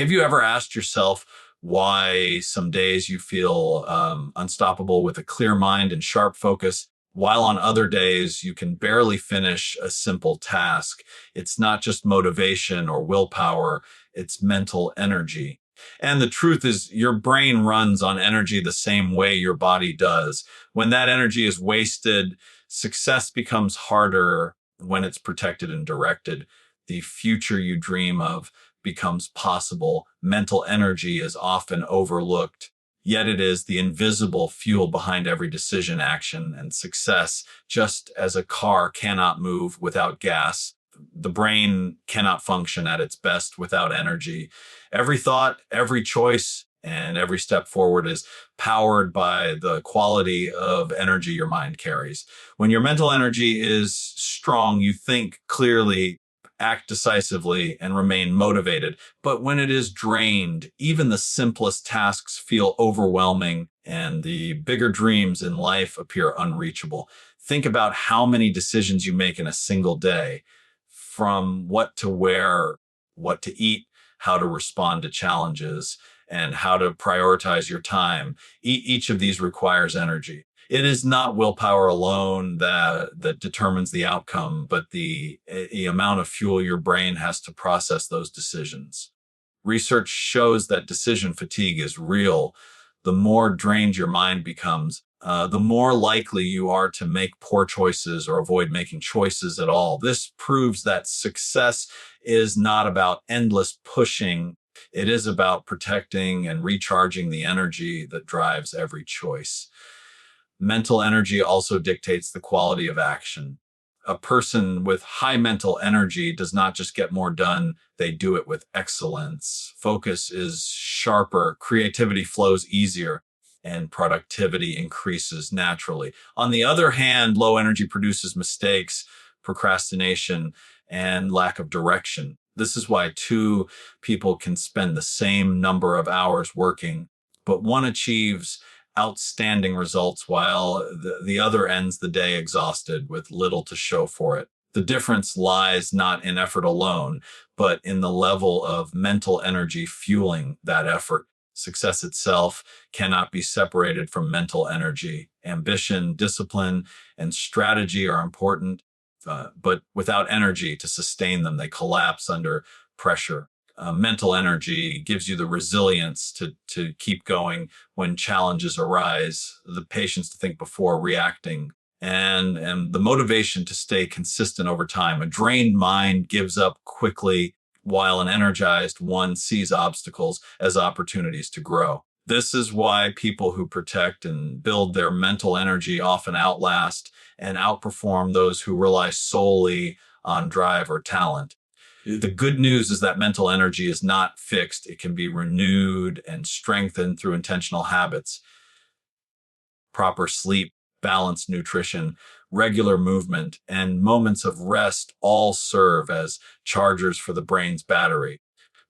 Have you ever asked yourself why some days you feel unstoppable with a clear mind and sharp focus, while on other days you can barely finish a simple task? It's not just motivation or willpower, it's mental energy. And the truth is, your brain runs on energy the same way your body does. When that energy is wasted, success becomes harder when it's protected and directed. The future you dream of becomes possible. Mental energy is often overlooked, yet it is the invisible fuel behind every decision, action, and success. Just as a car cannot move without gas, the brain cannot function at its best without energy. Every thought, every choice, and every step forward is powered by the quality of energy your mind carries. When your mental energy is strong, you think clearly, act decisively, and remain motivated. But when it is drained, even the simplest tasks feel overwhelming and the bigger dreams in life appear unreachable. Think about how many decisions you make in a single day, from what to wear, what to eat, how to respond to challenges, and how to prioritize your time. Each of these requires energy. It is not willpower alone that determines the outcome, but the amount of fuel your brain has to process those decisions. Research shows that decision fatigue is real. The more drained your mind becomes, the more likely you are to make poor choices or avoid making choices at all. This proves that success is not about endless pushing. It is about protecting and recharging the energy that drives every choice. Mental energy also dictates the quality of action. A person with high mental energy does not just get more done, they do it with excellence. Focus is sharper, creativity flows easier, and productivity increases naturally. On the other hand, low energy produces mistakes, procrastination, and lack of direction. This is why two people can spend the same number of hours working, but one achieves outstanding results while the other ends the day exhausted with little to show for it. The difference lies not in effort alone, but in the level of mental energy fueling that effort. Success itself cannot be separated from mental energy. Ambition, discipline, and strategy are important, but without energy to sustain them, they collapse under pressure. Mental energy gives you the resilience to keep going when challenges arise, the patience to think before reacting, and the motivation to stay consistent over time. A drained mind gives up quickly, while an energized one sees obstacles as opportunities to grow. This is why people who protect and build their mental energy often outlast and outperform those who rely solely on drive or talent. The good news is that mental energy is not fixed. It can be renewed and strengthened through intentional habits. Proper sleep, balanced nutrition, regular movement, and moments of rest all serve as chargers for the brain's battery.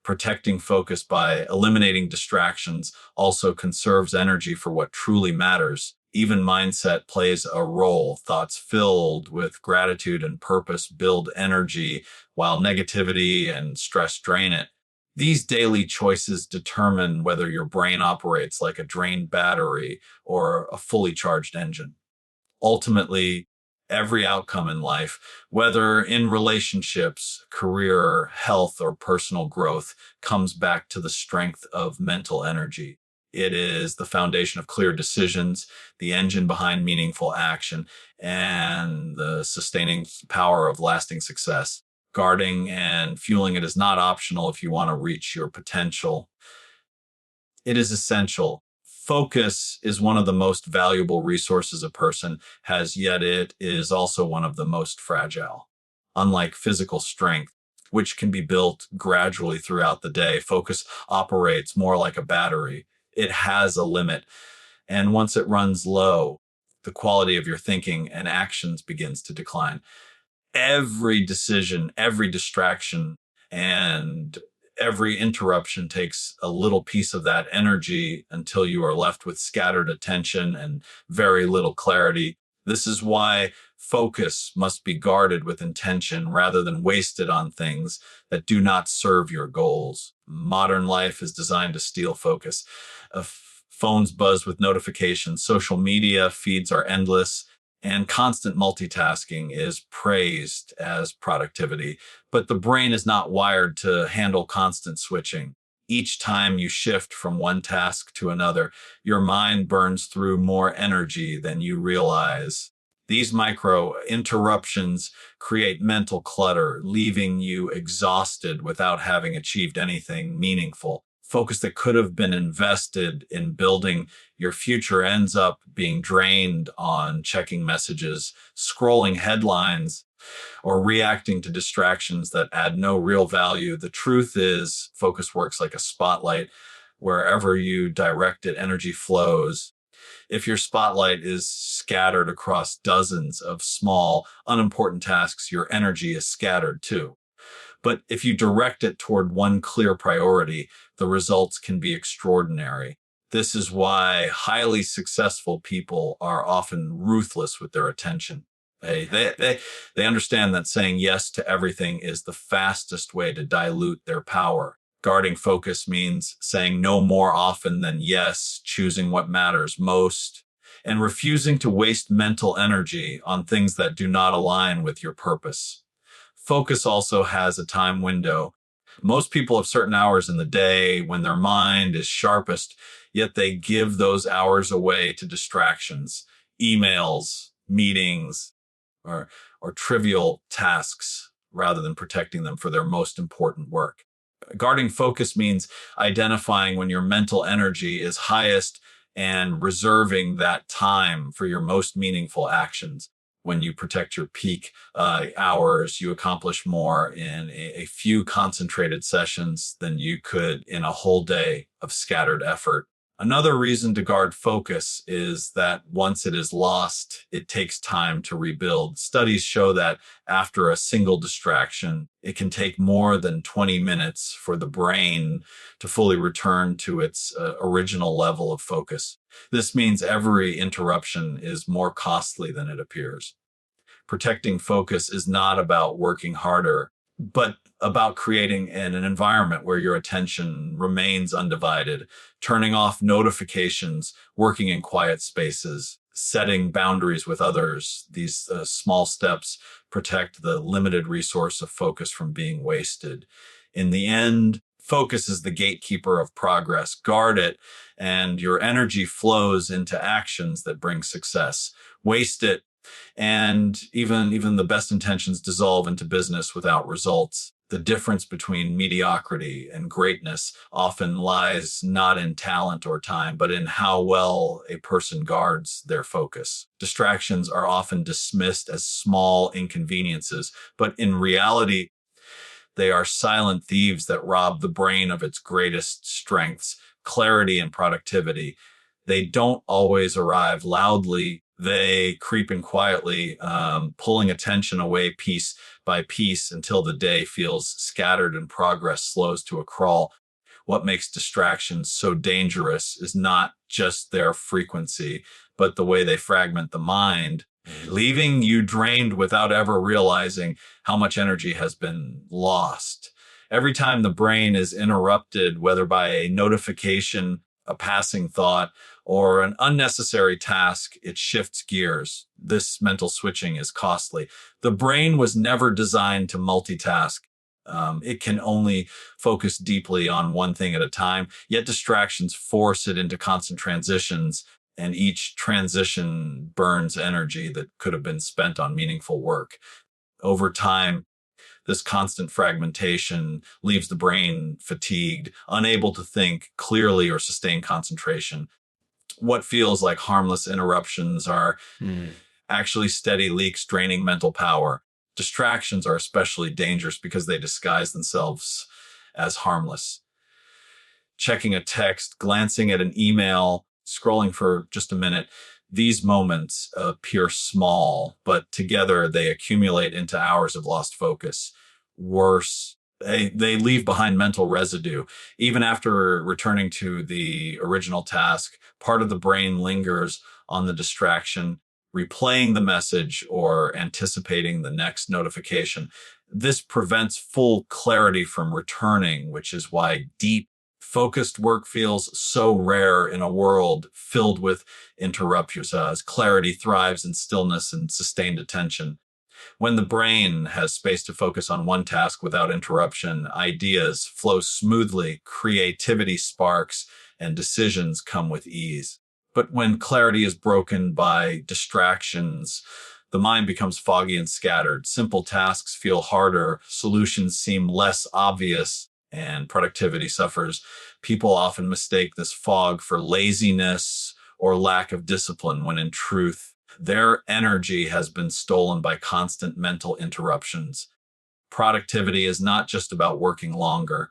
Protecting focus by eliminating distractions also conserves energy for what truly matters. Even mindset plays a role. Thoughts filled with gratitude and purpose build energy, while negativity and stress drain it. These daily choices determine whether your brain operates like a drained battery or a fully charged engine. Ultimately, every outcome in life, whether in relationships, career, health, or personal growth, comes back to the strength of mental energy. It is the foundation of clear decisions, the engine behind meaningful action, and the sustaining power of lasting success. Guarding and fueling it is not optional if you want to reach your potential. It is essential. Focus is one of the most valuable resources a person has, yet it is also one of the most fragile. Unlike physical strength, which can be built gradually throughout the day, focus operates more like a battery. It has a limit, and once it runs low, the quality of your thinking and actions begins to decline. Every decision, every distraction, and every interruption takes a little piece of that energy until you are left with scattered attention and very little clarity. This is why Focus must be guarded with intention rather than wasted on things that do not serve your goals. Modern life is designed to steal focus. Phones buzz with notifications, social media feeds are endless, and constant multitasking is praised as productivity. But the brain is not wired to handle constant switching. Each time you shift from one task to another, your mind burns through more energy than you realize. These micro interruptions create mental clutter, leaving you exhausted without having achieved anything meaningful. Focus that could have been invested in building your future ends up being drained on checking messages, scrolling headlines, or reacting to distractions that add no real value. The truth is, focus works like a spotlight. Wherever you direct it, energy flows. If your spotlight is scattered across dozens of small, unimportant tasks, your energy is scattered too. But if you direct it toward one clear priority, the results can be extraordinary. This is why highly successful people are often ruthless with their attention. They understand that saying yes to everything is the fastest way to dilute their power. Guarding focus means saying no more often than yes, choosing what matters most, and refusing to waste mental energy on things that do not align with your purpose. Focus also has a time window. Most people have certain hours in the day when their mind is sharpest, yet they give those hours away to distractions, emails, meetings, or, or trivial tasks rather than protecting them for their most important work. Guarding focus means identifying when your mental energy is highest and reserving that time for your most meaningful actions. When you protect your peak hours, you accomplish more in a few concentrated sessions than you could in a whole day of scattered effort. Another reason to guard focus is that once it is lost, it takes time to rebuild. Studies show that after a single distraction, it can take more than 20 minutes for the brain to fully return to its original level of focus. This means every interruption is more costly than it appears. Protecting focus is not about working harder, but about creating an environment where your attention remains undivided, turning off notifications, working in quiet spaces, setting boundaries with others. These small steps protect the limited resource of focus from being wasted. In the end, focus is the gatekeeper of progress. Guard it, and your energy flows into actions that bring success. Waste it, and even the best intentions dissolve into business without results. The difference between mediocrity and greatness often lies not in talent or time, but in how well a person guards their focus. Distractions are often dismissed as small inconveniences, but in reality, they are silent thieves that rob the brain of its greatest strengths, clarity and productivity. They don't always arrive loudly. They creep in quietly, pulling attention away piece by piece until the day feels scattered and progress slows to a crawl. What makes distractions so dangerous is not just their frequency, but the way they fragment the mind, leaving you drained without ever realizing how much energy has been lost. Every time the brain is interrupted, whether by a notification, a passing thought, or an unnecessary task, it shifts gears. This mental switching is costly. The brain was never designed to multitask. It can only focus deeply on one thing at a time, yet distractions force it into constant transitions, and each transition burns energy that could have been spent on meaningful work. Over time, this constant fragmentation leaves the brain fatigued, unable to think clearly or sustain concentration. What feels like harmless interruptions are actually steady leaks draining mental power. Distractions are especially dangerous because they disguise themselves as harmless. Checking a text, glancing at an email, scrolling for just a minute, these moments appear small, but together they accumulate into hours of lost focus. Worse, they leave behind mental residue. Even after returning to the original task, part of the brain lingers on the distraction, replaying the message, or anticipating the next notification. This prevents full clarity from returning, which is why deep, focused work feels so rare in a world filled with interruptions, as clarity thrives in stillness and sustained attention. When the brain has space to focus on one task without interruption, ideas flow smoothly, creativity sparks, and decisions come with ease. But when clarity is broken by distractions, the mind becomes foggy and scattered. Simple tasks feel harder, solutions seem less obvious, and productivity suffers. People often mistake this fog for laziness or lack of discipline, when in truth, their energy has been stolen by constant mental interruptions. Productivity is not just about working longer.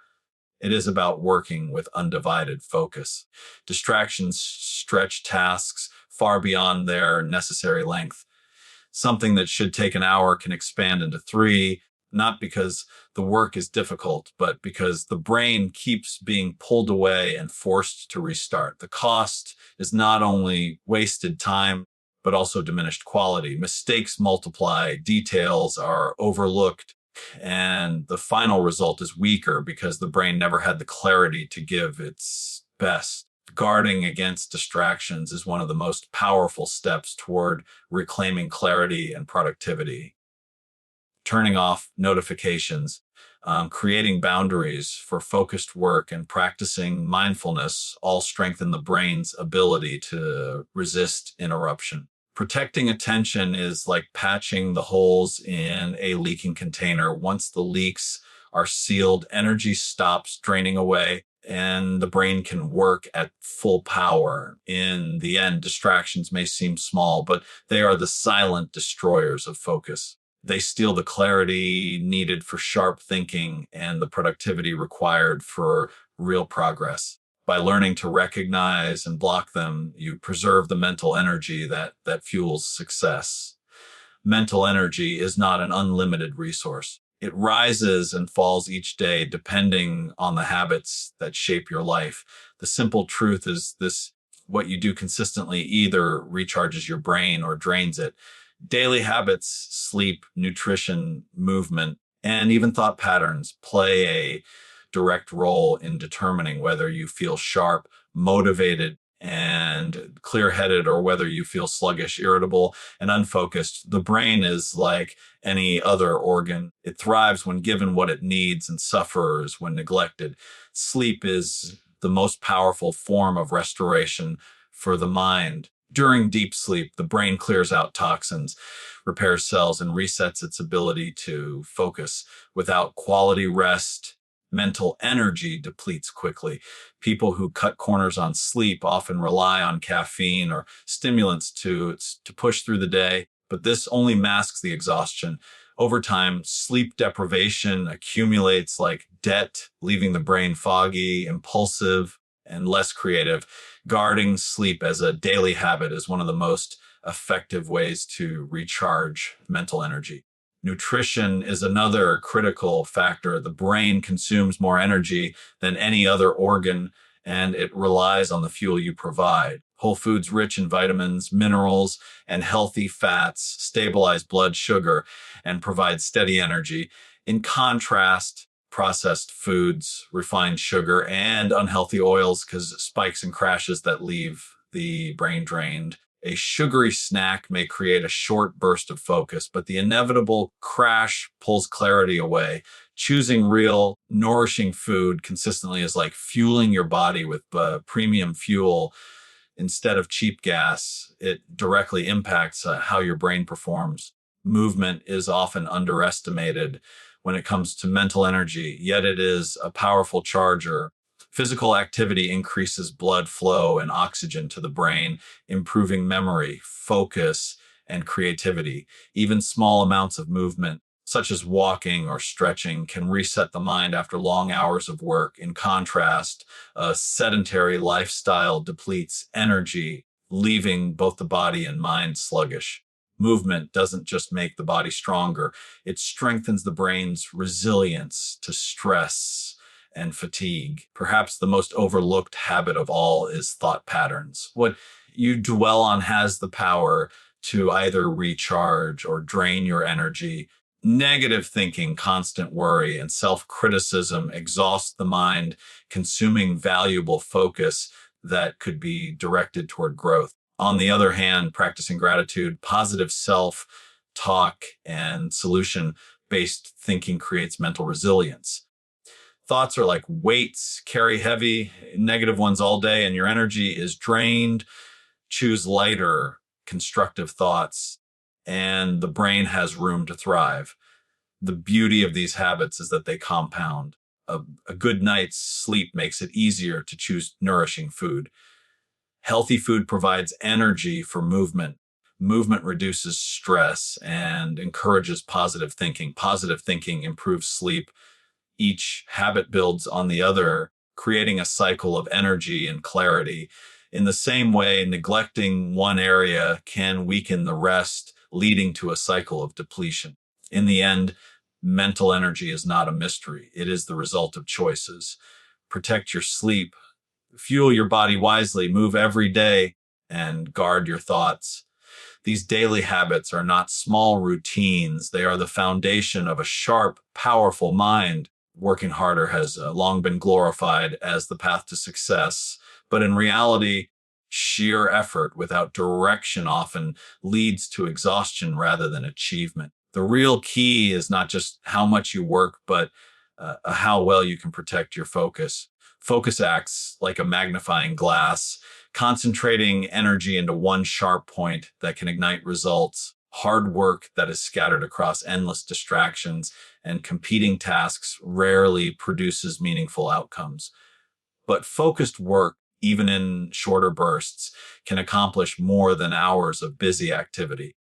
It is about working with undivided focus. Distractions stretch tasks far beyond their necessary length. Something that should take an hour can expand into 3, not because the work is difficult, but because the brain keeps being pulled away and forced to restart. The cost is not only wasted time, but also diminished quality. Mistakes multiply, details are overlooked, and the final result is weaker because the brain never had the clarity to give its best. Guarding against distractions is one of the most powerful steps toward reclaiming clarity and productivity. Turning off notifications, creating boundaries for focused work, and practicing mindfulness all strengthen the brain's ability to resist interruption. Protecting attention is like patching the holes in a leaking container. Once the leaks are sealed, energy stops draining away and the brain can work at full power. In the end, distractions may seem small, but they are the silent destroyers of focus. They steal the clarity needed for sharp thinking and the productivity required for real progress. By learning to recognize and block them, you preserve the mental energy that fuels success. Mental energy is not an unlimited resource. It rises and falls each day depending on the habits that shape your life. The simple truth is this: what you do consistently either recharges your brain or drains it. Daily habits, sleep, nutrition, movement, and even thought patterns play a direct role in determining whether you feel sharp, motivated, and clear headed, or whether you feel sluggish, irritable, and unfocused. The brain is like any other organ. It thrives when given what it needs and suffers when neglected. Sleep is the most powerful form of restoration for the mind. During deep sleep, the brain clears out toxins, repairs cells, and resets its ability to focus. Without quality rest, mental energy depletes quickly. People who cut corners on sleep often rely on caffeine or stimulants to push through the day, but this only masks the exhaustion. Over time, sleep deprivation accumulates like debt, leaving the brain foggy, impulsive, and less creative. Guarding sleep as a daily habit is one of the most effective ways to recharge mental energy. Nutrition is another critical factor. The brain consumes more energy than any other organ, and it relies on the fuel you provide. Whole foods rich in vitamins, minerals, and healthy fats stabilize blood sugar and provide steady energy. In contrast, processed foods, refined sugar, and unhealthy oils cause spikes and crashes that leave the brain drained. A sugary snack may create a short burst of focus, but the inevitable crash pulls clarity away. Choosing real, nourishing food consistently is like fueling your body with premium fuel instead of cheap gas. It directly impacts how your brain performs. Movement is often underestimated when it comes to mental energy, yet it is a powerful charger. Physical activity increases blood flow and oxygen to the brain, improving memory, focus, and creativity. Even small amounts of movement, such as walking or stretching, can reset the mind after long hours of work. In contrast, a sedentary lifestyle depletes energy, leaving both the body and mind sluggish. Movement doesn't just make the body stronger, it strengthens the brain's resilience to stress and fatigue. Perhaps the most overlooked habit of all is thought patterns. What you dwell on has the power to either recharge or drain your energy. Negative thinking, constant worry, and self criticism exhaust the mind, consuming valuable focus that could be directed toward growth. On the other hand, practicing gratitude, positive self talk, and solution based thinking creates mental resilience. Thoughts are like weights, carry heavy, negative ones all day, and your energy is drained. Choose lighter, constructive thoughts, and the brain has room to thrive. The beauty of these habits is that they compound. A good night's sleep makes it easier to choose nourishing food. Healthy food provides energy for movement. Movement reduces stress and encourages positive thinking. Positive thinking improves sleep. Each habit builds on the other, creating a cycle of energy and clarity. In the same way, neglecting one area can weaken the rest, leading to a cycle of depletion. In the end, mental energy is not a mystery. It is the result of choices. Protect your sleep, fuel your body wisely, move every day, and guard your thoughts. These daily habits are not small routines. They are the foundation of a sharp, powerful mind. Working harder has long been glorified as the path to success, but in reality, sheer effort without direction often leads to exhaustion rather than achievement. The real key is not just how much you work, but how well you can protect your focus. Focus acts like a magnifying glass, concentrating energy into one sharp point that can ignite results. Hard work that is scattered across endless distractions and competing tasks rarely produces meaningful outcomes. But focused work, even in shorter bursts, can accomplish more than hours of busy activity.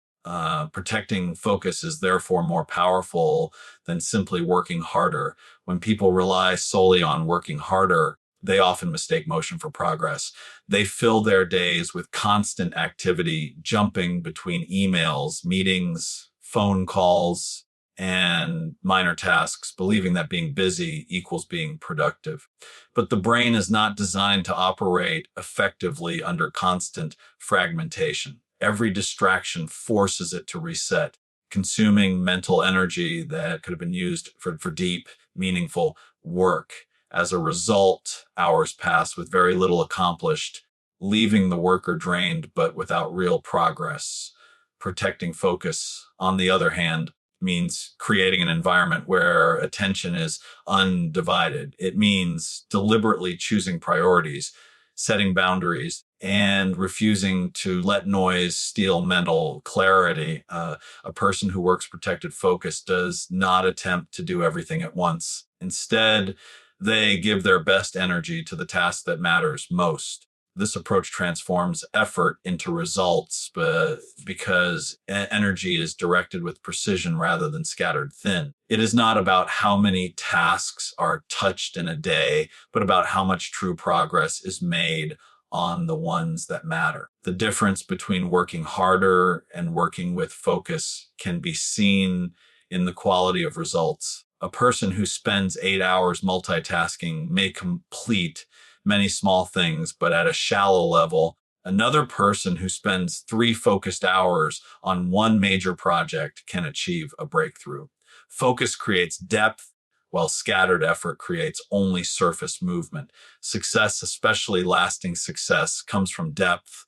Protecting focus is therefore more powerful than simply working harder. When people rely solely on working harder, they often mistake motion for progress. They fill their days with constant activity, jumping between emails, meetings, phone calls, and minor tasks, believing that being busy equals being productive. But the brain is not designed to operate effectively under constant fragmentation. Every distraction forces it to reset, consuming mental energy that could have been used for deep, meaningful work. As a result, hours pass with very little accomplished, leaving the worker drained but without real progress. Protecting focus, on the other hand, means creating an environment where attention is undivided. It means deliberately choosing priorities, setting boundaries, and refusing to let noise steal mental clarity. A person who works protected focus does not attempt to do everything at once. Instead, they give their best energy to the task that matters most. This approach transforms effort into results, but because energy is directed with precision rather than scattered thin. It is not about how many tasks are touched in a day, but about how much true progress is made on the ones that matter. The difference between working harder and working with focus can be seen in the quality of results. A person who spends 8 hours multitasking may complete many small things, but at a shallow level. Another person who spends 3 focused hours on one major project can achieve a breakthrough. Focus creates depth, while scattered effort creates only surface movement. Success, especially lasting success, comes from depth,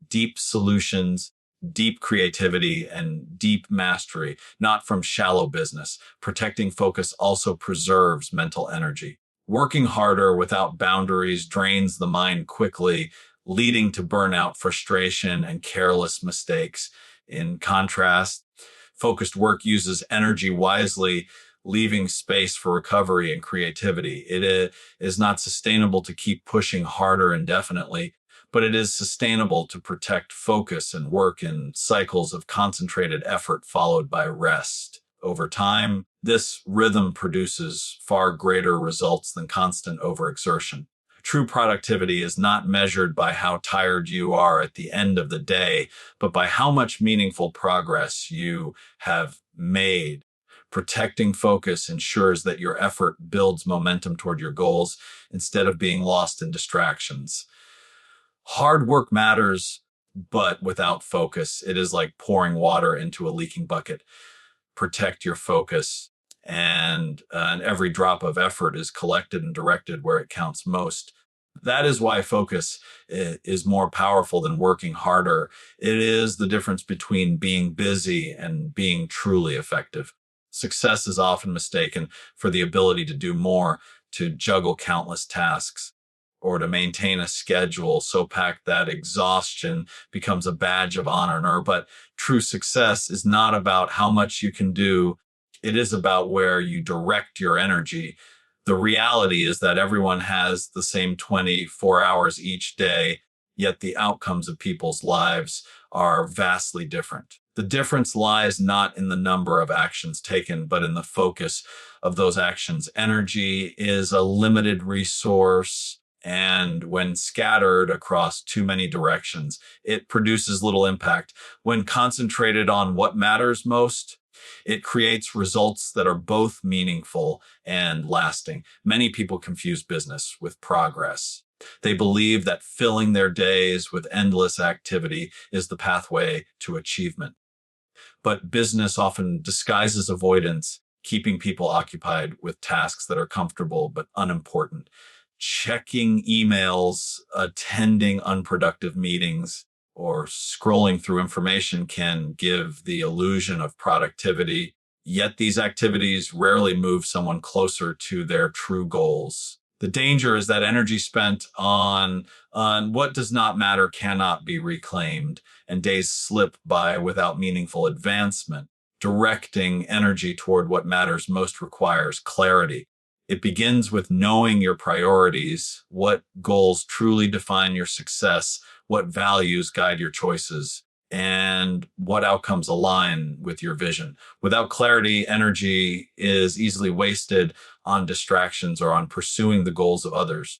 deep solutions, deep creativity, and deep mastery, not from shallow business. Protecting focus also preserves mental energy. Working harder without boundaries drains the mind quickly, leading to burnout, frustration, and careless mistakes. In contrast, focused work uses energy wisely, leaving space for recovery and creativity. It is not sustainable to keep pushing harder indefinitely, but it is sustainable to protect focus and work in cycles of concentrated effort followed by rest. Over time, this rhythm produces far greater results than constant overexertion. True productivity is not measured by how tired you are at the end of the day, but by how much meaningful progress you have made. Protecting focus ensures that your effort builds momentum toward your goals instead of being lost in distractions. Hard work matters, but without focus, it is like pouring water into a leaking bucket. Protect your focus, and every drop of effort is collected and directed where it counts most. That is why focus is more powerful than working harder. It is the difference between being busy and being truly effective. Success is often mistaken for the ability to do more, to juggle countless tasks, or to maintain a schedule so packed that exhaustion becomes a badge of honor. But true success is not about how much you can do, it is about where you direct your energy. The reality is that everyone has the same 24 hours each day, yet the outcomes of people's lives are vastly different. The difference lies not in the number of actions taken, but in the focus of those actions. Energy is a limited resource, and when scattered across too many directions, it produces little impact. When concentrated on what matters most, it creates results that are both meaningful and lasting. Many people confuse business with progress. They believe that filling their days with endless activity is the pathway to achievement. But business often disguises avoidance, keeping people occupied with tasks that are comfortable but unimportant. Checking emails, attending unproductive meetings, or scrolling through information can give the illusion of productivity. Yet these activities rarely move someone closer to their true goals. The danger is that energy spent on what does not matter cannot be reclaimed, and days slip by without meaningful advancement. Directing energy toward what matters most requires clarity. It begins with knowing your priorities, what goals truly define your success, what values guide your choices, and what outcomes align with your vision. Without clarity, energy is easily wasted on distractions or on pursuing the goals of others.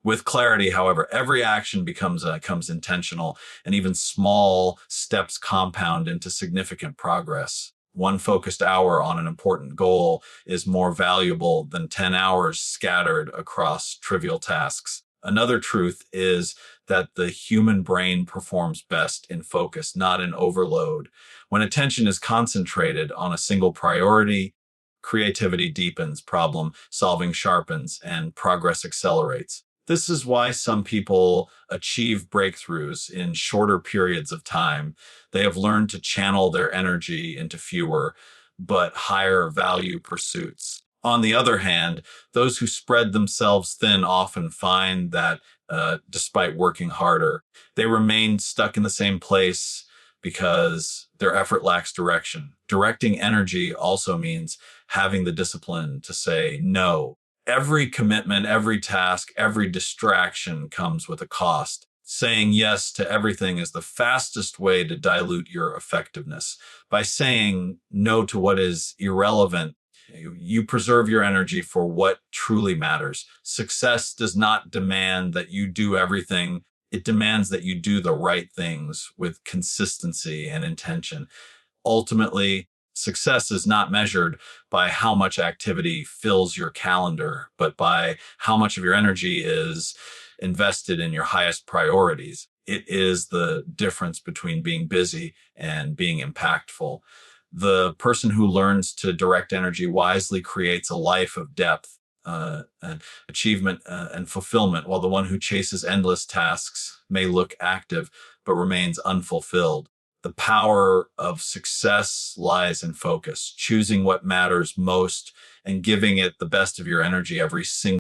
With clarity, however, every action becomes intentional, and even small steps compound into significant progress. One focused hour on an important goal is more valuable than 10 hours scattered across trivial tasks. Another truth is that the human brain performs best in focus, not in overload. When attention is concentrated on a single priority, creativity deepens, problem solving sharpens, and progress accelerates. This is why some people achieve breakthroughs in shorter periods of time. They have learned to channel their energy into fewer but higher value pursuits. On the other hand, those who spread themselves thin often find that despite working harder, they remain stuck in the same place because their effort lacks direction. Directing energy also means having the discipline to say no. Every commitment, every task, every distraction comes with a cost. Saying yes to everything is the fastest way to dilute your effectiveness. By saying no to what is irrelevant, you preserve your energy for what truly matters. Success does not demand that you do everything. It demands that you do the right things with consistency and intention. Ultimately, success is not measured by how much activity fills your calendar, but by how much of your energy is invested in your highest priorities. It is the difference between being busy and being impactful. The person who learns to direct energy wisely creates a life of depth, and achievement, and fulfillment, while the one who chases endless tasks may look active but remains unfulfilled. The power of success lies in focus, choosing what matters most and giving it the best of your energy every single